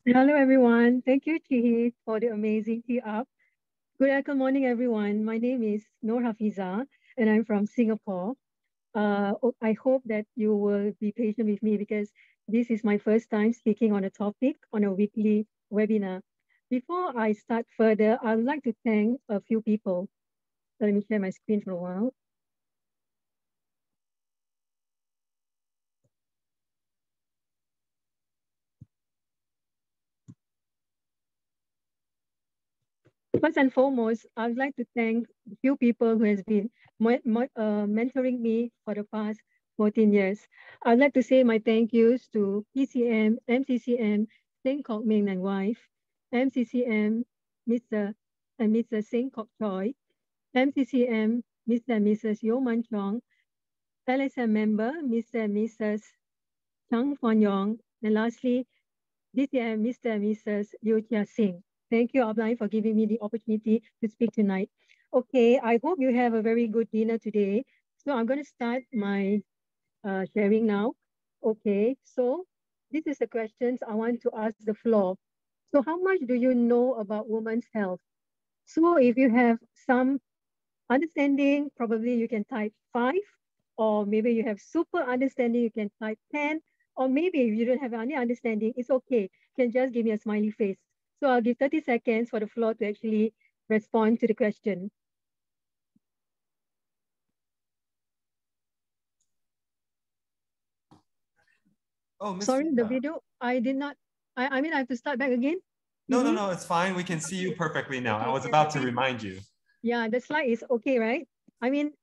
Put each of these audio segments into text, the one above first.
Hello, everyone. Thank you, Chihi, for the amazing tea up. Good morning, everyone. My name is Noor Hafizah, and I'm from Singapore. I hope that you will be patient with me because this is my first time speaking on a topic on a weekly webinar. Before I start further, I would like to thank a few people. Let me share my screen for a while. First and foremost, I would like to thank a few people who has been mentoring me for the past 14 years. I'd like to say my thank yous to PCM, MCCM, Seng Kok Ming and wife, MCCM, Mr. and Mrs. Seng Kok Choi, MCCM, Mr. and Mrs. Yo Man Chong, LSM member, Mr. and Mrs. Chang Fon Yong, and lastly, DCM, Mr. and Mrs. Liu Chia Singh. Thank you, Upline, for giving me the opportunity to speak tonight. Okay, I hope you have a very good dinner today. So I'm going to start my sharing now. Okay, so this is the questions I want to ask the floor. So how much do you know about women's health? So if you have some understanding, probably you can type 5, or maybe you have super understanding, you can type 10, or maybe if you don't have any understanding, it's okay. You can just give me a smiley face. So I'll give 30 seconds for the floor to actually respond to the question. Oh, Miss Sorry, the Rita. video, I did not, I mean, I have to start back again. No, it's fine. We can see you perfectly now. I was about to remind you. Yeah, the slide is okay, right? I mean,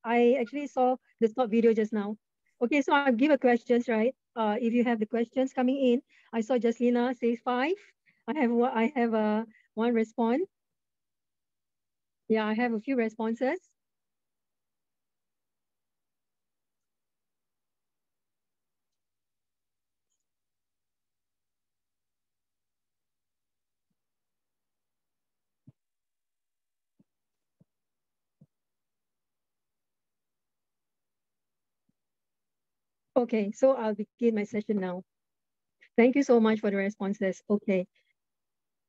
I actually saw the stop video just now. Okay, so I'll give a questions, right? If you have the questions coming in, I saw Jaslina says 5. I have one response. Yeah, I have a few responses. Okay, so I'll begin my session now. Thank you so much for the responses. Okay,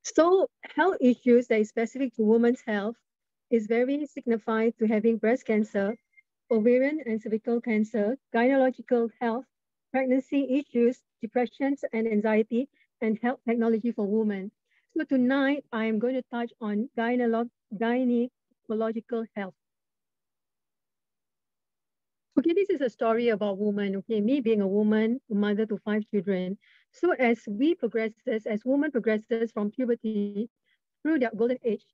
so health issues that is specific to women's health is very signified to having breast cancer, ovarian and cervical cancer, gynecological health, pregnancy issues, depressions and anxiety, and health technology for women. So tonight I am going to touch on gynecological health. Okay, this is a story about woman. Okay, me being a woman, a mother to 5 children. So as woman progresses from puberty through their golden age,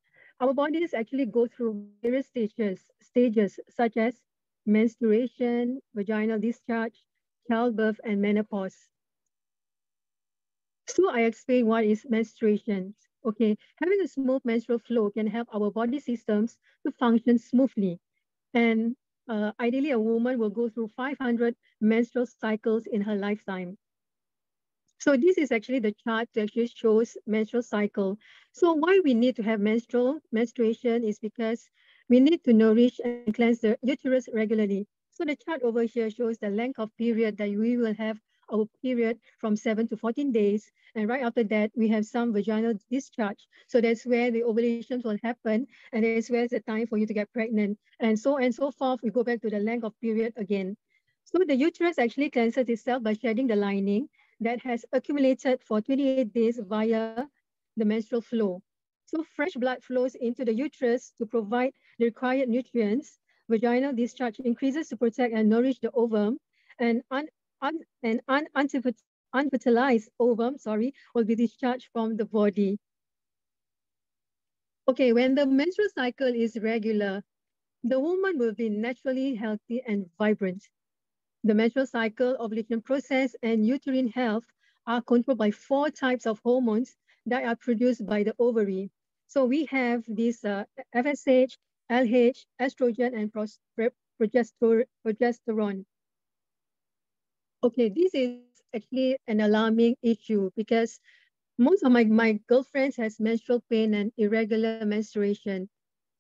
our bodies actually go through various stages such as menstruation, vaginal discharge, childbirth, and menopause. So I explain what is menstruation. Okay, having a smooth menstrual flow can help our body systems to function smoothly. And ideally, a woman will go through 500 menstrual cycles in her lifetime. So this is actually the chart that actually shows menstrual cycle. So why we need to have menstruation is because we need to nourish and cleanse the uterus regularly. So the chart over here shows the length of period that we will have our period from 7 to 14 days. And right after that, we have some vaginal discharge. So that's where the ovulations will happen. And that's where it's the time for you to get pregnant. And so forth, we go back to the length of period again. So the uterus actually cleanses itself by shedding the lining that has accumulated for 28 days via the menstrual flow. So fresh blood flows into the uterus to provide the required nutrients. Vaginal discharge increases to protect and nourish the ovum, and unfertilized ovum, will be discharged from the body. Okay, when the menstrual cycle is regular, the woman will be naturally healthy and vibrant. The menstrual cycle, ovulation process, and uterine health are controlled by 4 types of hormones that are produced by the ovary. So we have this FSH, LH, estrogen, and progesterone. Okay, this is actually an alarming issue because most of my girlfriends has menstrual pain and irregular menstruation.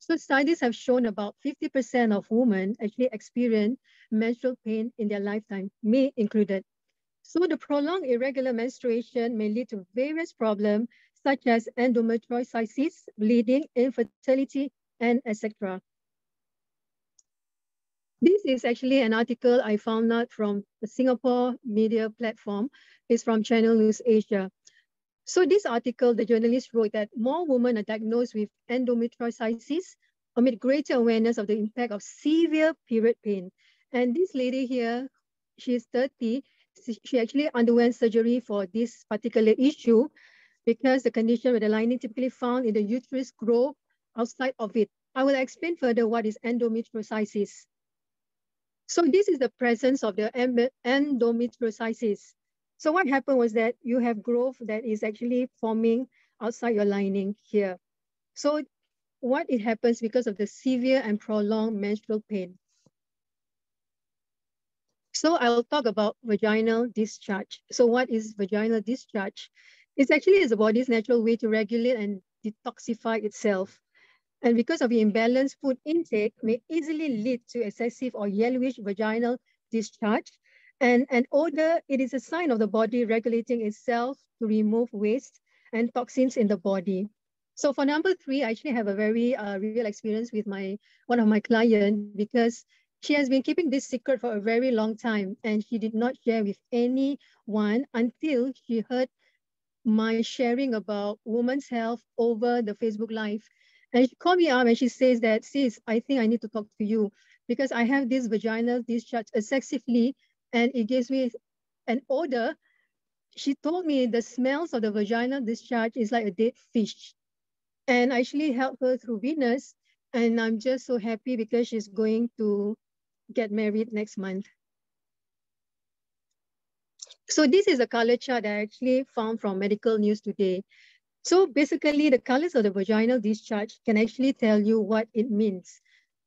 So studies have shown about 50% of women actually experience menstrual pain in their lifetime, me included. So the prolonged irregular menstruation may lead to various problems such as endometriosis, bleeding, infertility, and etc. This is actually an article I found out from the Singapore media platform. It's from Channel News Asia. So this article, the journalist wrote that more women are diagnosed with endometriosis amid greater awareness of the impact of severe period pain. And this lady here, she's 30. She actually underwent surgery for this particular issue because the condition where the lining typically found in the uterus grow outside of it. I will explain further what is endometriosis. So this is the presence of the endometriosis. So what happened was that you have growth that is actually forming outside your lining here. So what it happens because of the severe and prolonged menstrual pain. So I'll talk about vaginal discharge. So what is vaginal discharge? It's actually the body's natural way to regulate and detoxify itself. And because of the imbalanced food intake, may easily lead to excessive or yellowish vaginal discharge. And an odor, it is a sign of the body regulating itself to remove waste and toxins in the body. So for number 3, I actually have a very real experience with one of my clients because she has been keeping this secret for a very long time and she did not share with anyone until she heard my sharing about women's health over the Facebook Live. And she called me up and she says that, sis, I think I need to talk to you because I have this vaginal discharge excessively and it gives me an odor. She told me the smells of the vaginal discharge is like a dead fish. And I actually helped her through Venus. And I'm just so happy because she's going to get married next month. So this is a color chart that I actually found from Medical News Today. So basically, the colors of the vaginal discharge can actually tell you what it means.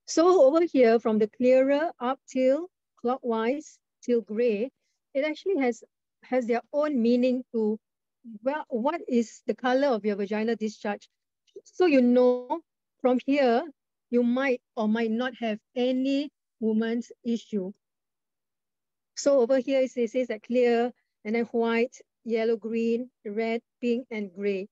So over here, from the clearer up till clockwise till gray, it actually has their own meaning to, well, what is the color of your vaginal discharge? So you know from here, you might or might not have any woman's issue. So over here, it says that clear, and then white, yellow, green, red, pink, and gray.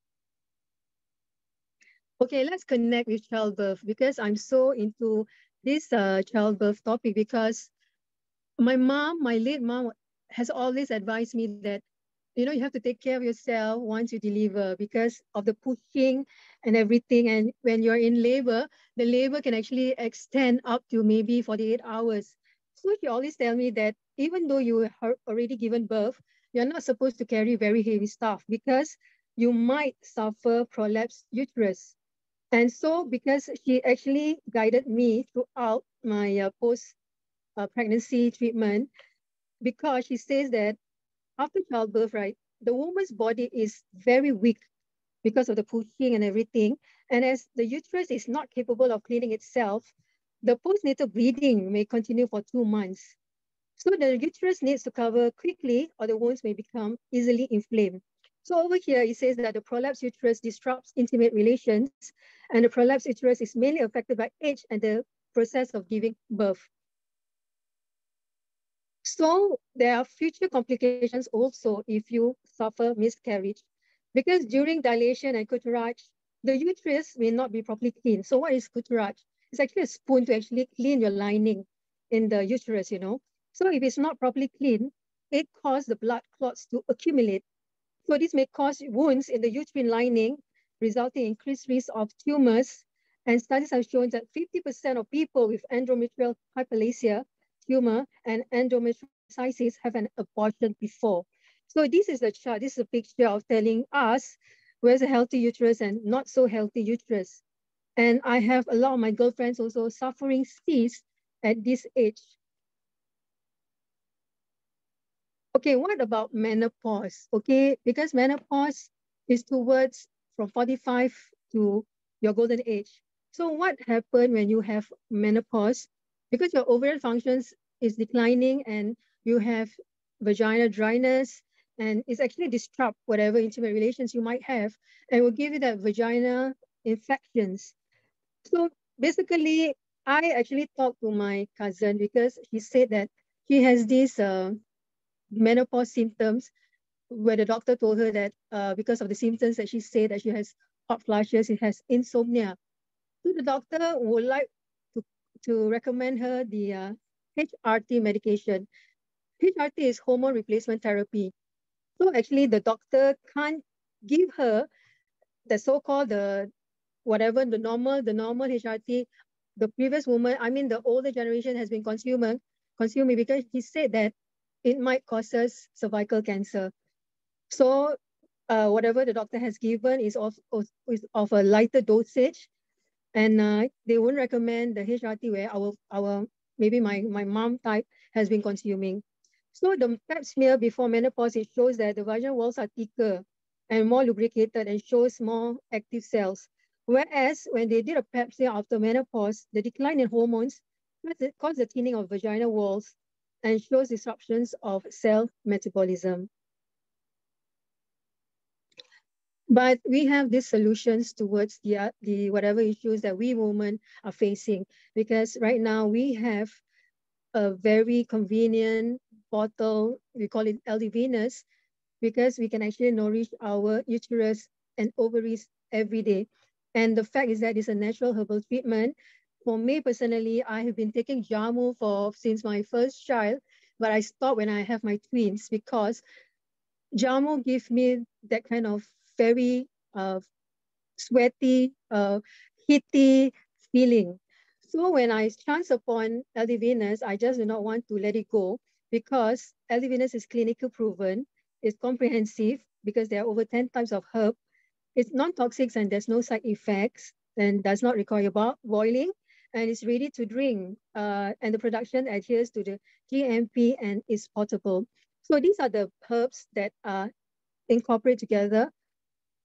Okay, let's connect with childbirth because I'm so into this childbirth topic because my late mom has always advised me that, you know, you have to take care of yourself once you deliver because of the pushing and everything. And when you're in labor, the labor can actually extend up to maybe 48 hours. So she always tell me that even though you have already given birth, you're not supposed to carry very heavy stuff because you might suffer prolapsed uterus. And so, because she actually guided me throughout my post pregnancy treatment, because she says that after childbirth, right, the woman's body is very weak because of the pushing and everything. And as the uterus is not capable of cleaning itself, the postnatal bleeding may continue for 2 months. So the uterus needs to cover quickly or the wounds may become easily inflamed. So over here, it says that the prolapsed uterus disrupts intimate relations and the prolapsed uterus is mainly affected by age and the process of giving birth. So there are future complications also if you suffer miscarriage because during dilation and curettage, the uterus may not be properly cleaned. So what is curettage? It's actually a spoon to actually clean your lining in the uterus, you know. So if it's not properly cleaned, it causes the blood clots to accumulate. So this may cause wounds in the uterine lining, resulting in increased risk of tumors. And studies have shown that 50% of people with endometrial hyperplasia, tumor, and endometriosis have an abortion before. So this is the chart. This is a picture of telling us where's a healthy uterus and not so healthy uterus. And I have a lot of my girlfriends also suffering cysts at this age. Okay, what about menopause? Okay, because menopause is towards from 45 to your golden age. So what happened when you have menopause? Because your ovarian functions is declining and you have vaginal dryness and it's actually disrupt whatever intimate relations you might have and will give you that vaginal infections. So basically, I actually talked to my cousin because she said that she has this menopause symptoms, where the doctor told her that because of the symptoms that she said that she has hot flashes, she has insomnia. So the doctor would like to recommend her the HRT medication. HRT is hormone replacement therapy. So actually the doctor can't give her the so-called whatever the normal HRT the previous woman, I mean the older generation has been consuming because he said that it might cause us cervical cancer. So whatever the doctor has given is of a lighter dosage, and they won't recommend the HRT where our maybe my mom type has been consuming. So the pap smear before menopause, it shows that the vaginal walls are thicker and more lubricated and shows more active cells. Whereas when they did a pap smear after menopause, the decline in hormones caused the thinning of vaginal walls and shows disruptions of cell metabolism. But we have these solutions towards the whatever issues that we women are facing, because right now we have a very convenient bottle, we call it LD Venus, because we can actually nourish our uterus and ovaries every day. And the fact is that it's a natural herbal treatment. For me personally, I have been taking jamu since my first child, but I stopped when I have my twins because jamu gives me that kind of very sweaty, heaty feeling. So when I chance upon LD Venus, I just do not want to let it go because LD Venus is clinically proven, it's comprehensive because there are over 10 types of herb. It's non-toxic and there's no side effects and does not require boiling, and it's ready to drink. And the production adheres to the GMP and is portable. So these are the herbs that are incorporated together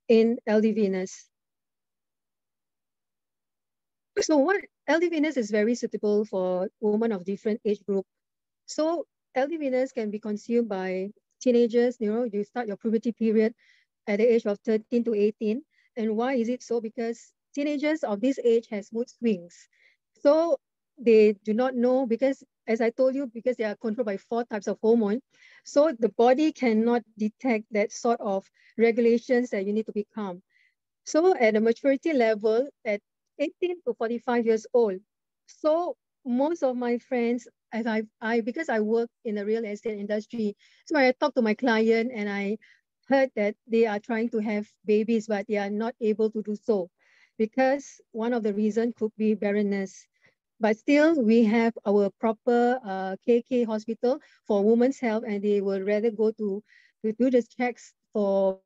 in LD Venus. So what LD Venus is very suitable for women of different age group. So LD Venus can be consumed by teenagers. You start your puberty period at the age of 13 to 18. And why is it so? Because teenagers of this age has mood swings. So they do not know because, as I told you, because they are controlled by 4 types of hormone. So the body cannot detect that sort of regulations that you need to be calm. So at a maturity level, at 18 to 45 years old. So most of my friends, as because I work in the real estate industry, so I talk to my client and I heard that they are trying to have babies, but they are not able to do so because one of the reasons could be barrenness. But still, we have our proper KK hospital for women's health, and they will rather go to do the checks for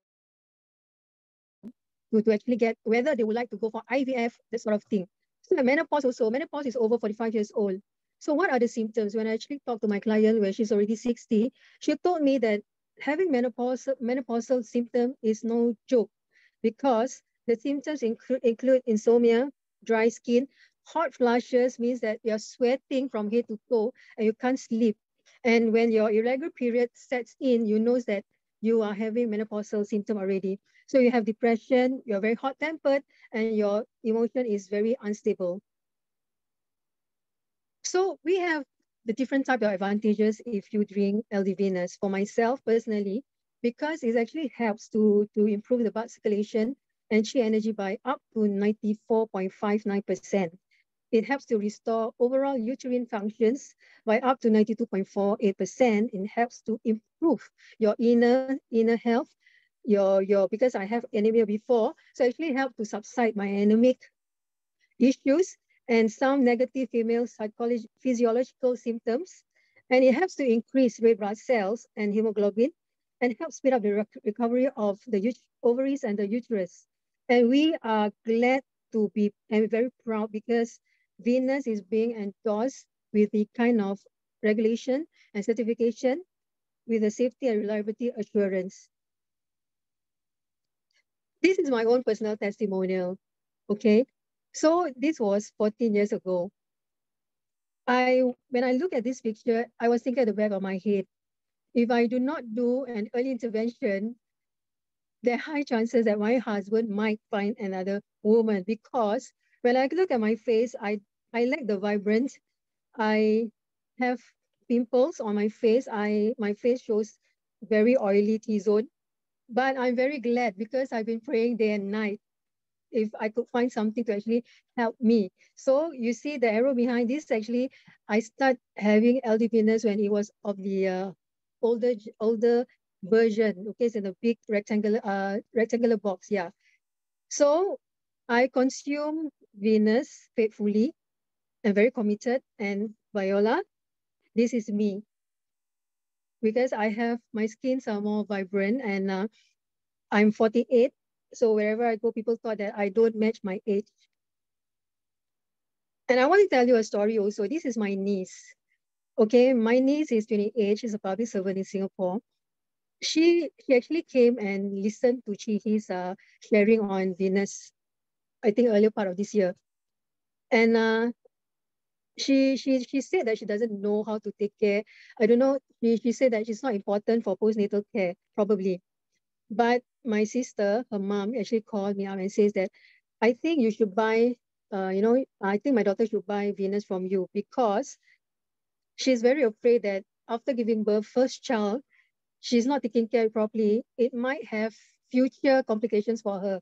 to actually get whether they would like to go for IVF, that sort of thing. So the menopause also, menopause is over 45 years old. So what are the symptoms? When I actually talked to my client where she's already 60, she told me that having menopausal symptom is no joke because the symptoms include insomnia, dry skin, hot flushes means that you're sweating from head to toe and you can't sleep. And when your irregular period sets in, you know that you are having menopausal symptom already. So you have depression, you're very hot-tempered, and your emotion is very unstable. So we have the different type of advantages if you drink LD Venus. For myself personally, because it actually helps to improve the blood circulation and chi energy by up to 94.59%. It helps to restore overall uterine functions by up to 92.48%. It helps to improve your inner health, your because I have anemia before, so it actually help to subside my anemic issues and some negative female physiological symptoms. And it helps to increase red blood cells and hemoglobin and help speed up the recovery of the ovaries and the uterus. And we are glad to be and very proud because Venus is being endorsed with the kind of regulation and certification with the safety and reliability assurance. This is my own personal testimonial, okay? So this was 14 years ago. When I look at this picture, I was thinking at the back of my head, if I do not do an early intervention, there are high chances that my husband might find another woman because when I look at my face, I lack the vibrance. I have pimples on my face. My face shows very oily T-zone. But I'm very glad because I've been praying day and night if I could find something to actually help me. So you see the arrow behind this, actually, I start having LD Venus when it was of the older version. Okay, it's in a big rectangular box. Yeah. So I consume Venus faithfully and very committed. And Viola, this is me because I have my skins are more vibrant and I'm 48. So wherever I go, people thought that I don't match my age. And I want to tell you a story also. This is my niece. Okay, my niece is 28. She's a public servant in Singapore. She actually came and listened to Chihi's sharing on Venus, I think earlier part of this year. And she said that she doesn't know how to take care. I don't know. She said that it's not important for postnatal care, probably. But my sister, her mom, actually called me up and says that I think you should buy, I think my daughter should buy Venus from you because she's very afraid that after giving birth, first child, she's not taking care properly. It might have future complications for her.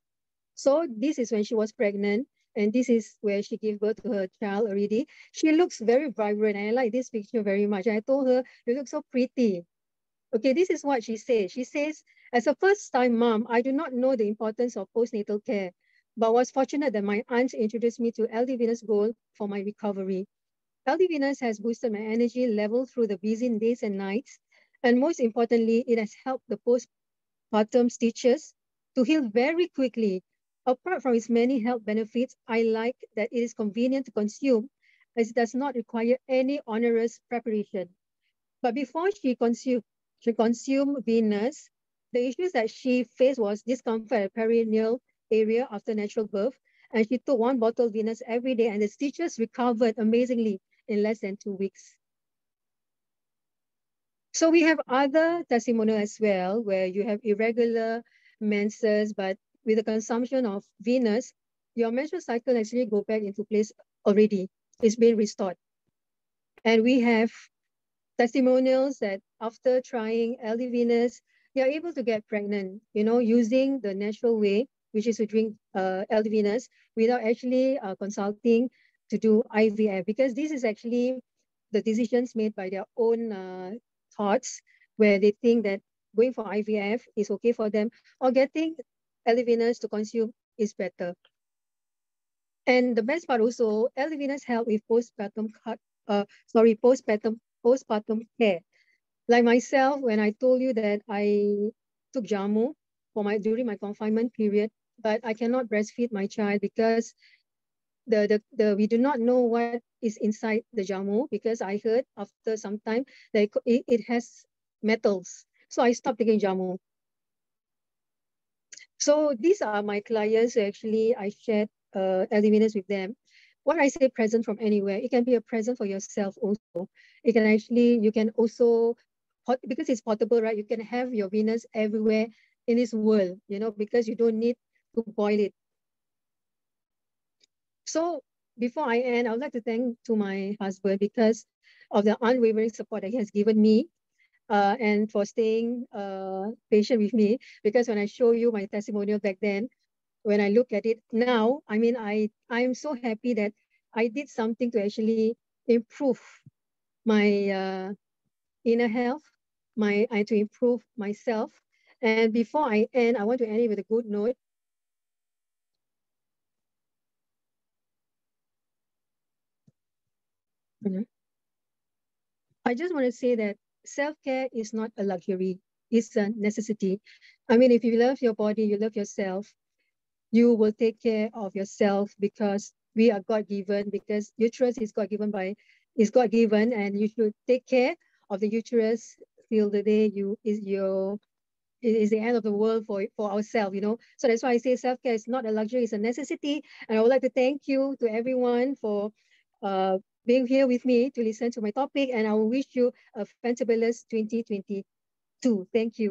So this is when she was pregnant, and this is where she gave birth to her child already. She looks very vibrant, and I like this picture very much. I told her, you look so pretty. Okay, this is what she says. She says, as a first-time mom, I do not know the importance of postnatal care, but was fortunate that my aunt introduced me to LD Venus Gold for my recovery. LD Venus has boosted my energy level through the busy days and nights, and most importantly, it has helped the postpartum stitches to heal very quickly. Apart from its many health benefits, I like that it is convenient to consume as it does not require any onerous preparation. But before she consumed Venus, the issues that she faced was discomfort at perineal area after natural birth. And she took one bottle of Venus every day, and the stitches recovered amazingly in less than 2 weeks. So we have other testimonial as well, where you have irregular menses, but with the consumption of Venus, your menstrual cycle actually go back into place already. It's been restored. And we have testimonials that after trying LD Venus, they are able to get pregnant, using the natural way, which is to drink LD Venus without actually consulting to do IVF, because this is actually the decisions made by their own thoughts, where they think that going for IVF is okay for them, or getting LD Venus to consume is better. And the best part also, LD Venus help with postpartum care. Like myself, when I told you that I took jamu during my confinement period, but I cannot breastfeed my child because we do not know what is inside the jamu, because I heard after some time that it has metals. So I stopped taking jamu. So these are my clients who actually I shared LD Venus with them. When I say present from anywhere, it can be a present for yourself also. You can also, because it's portable, right? You can have your Venus everywhere in this world, because you don't need to boil it. So before I end, I would like to thank to my husband because of the unwavering support that he has given me, and for staying patient with me. Because when I show you my testimonial back then, when I look at it now, I mean, I'm so happy that I did something to actually improve my inner health, to improve myself. And before I end, I want to end it with a good note. I just want to say that self-care is not a luxury, it's a necessity. I mean, if you love your body, you love yourself, you will take care of yourself, because we are God-given, because uterus is God-given, and you should take care of the uterus till the day it is the end of the world for ourselves, So that's why I say self-care is not a luxury, it's a necessity. And I would like to thank you to everyone for being here with me to listen to my topic. And I will wish you a fantabulous 2022. Thank you.